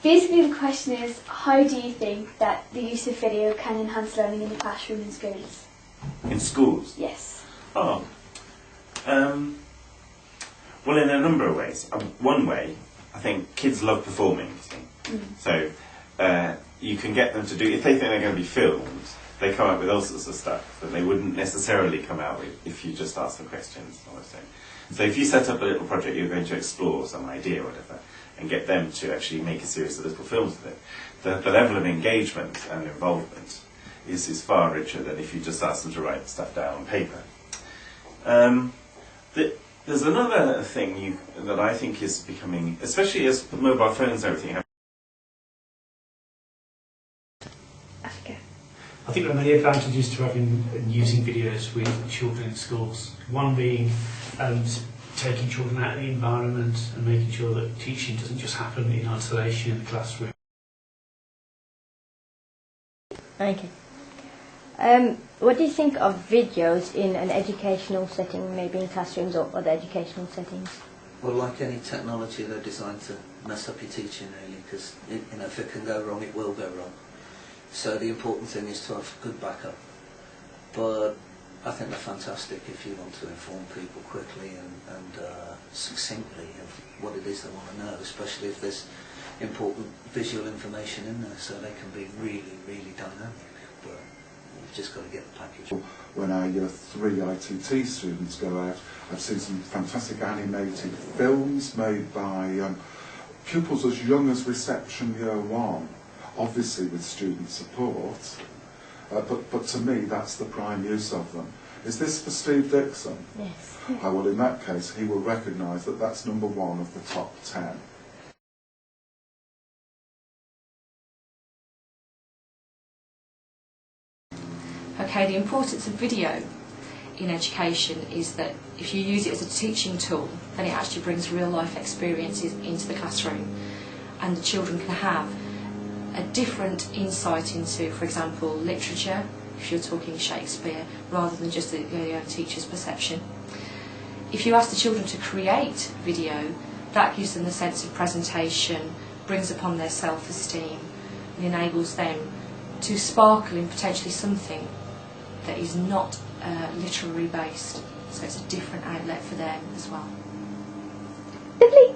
Basically the question is, how do you think that the use of video can enhance learning in the classroom in schools? In schools? Yes. Oh. Well, in a number of ways. One way, I think kids love performing. So you can get them to do, if they think they're going to be filmed, they come up with all sorts of stuff that they wouldn't necessarily come out with if you just ask them questions. So if you set up a little project, you're going to explore some idea or whatever, and get them to actually make a series of little films with it, the level of engagement and involvement is far richer than if you just ask them to write stuff down on paper. There's another thing that I think is becoming, especially as mobile phones and everything have. I think there are many advantages to having and using videos with children in schools. One being taking children out of the environment and making sure that teaching doesn't just happen in isolation in the classroom. Okay. What do you think of videos in an educational setting, maybe in classrooms or other educational settings? Well, like any technology, they're designed to mess up your teaching, really, because if it can go wrong, it will go wrong. So the important thing is to have good backup. But I think they're fantastic if you want to inform people quickly and succinctly of what it is they want to know, especially if there's important visual information in there, so they can be really, really dynamic. But you've just got to get the package. When our Year 3 ITT students go out, I've seen some fantastic animated films made by pupils as young as reception Year 1, obviously with student support, but to me that's the prime use of them. Is this for Steve Dixon? Yes. Well, in that case he will recognise that that's #1 of the top 10. Okay, the importance of video in education is that if you use it as a teaching tool, then it actually brings real life experiences into the classroom, and the children can have a different insight into, for example, literature, if you're talking Shakespeare, rather than just the teacher's perception. If you ask the children to create video, that gives them the sense of presentation, brings upon their self-esteem, and enables them to sparkle in potentially something that is not literary based. So it's a different outlet for them as well. Lovely.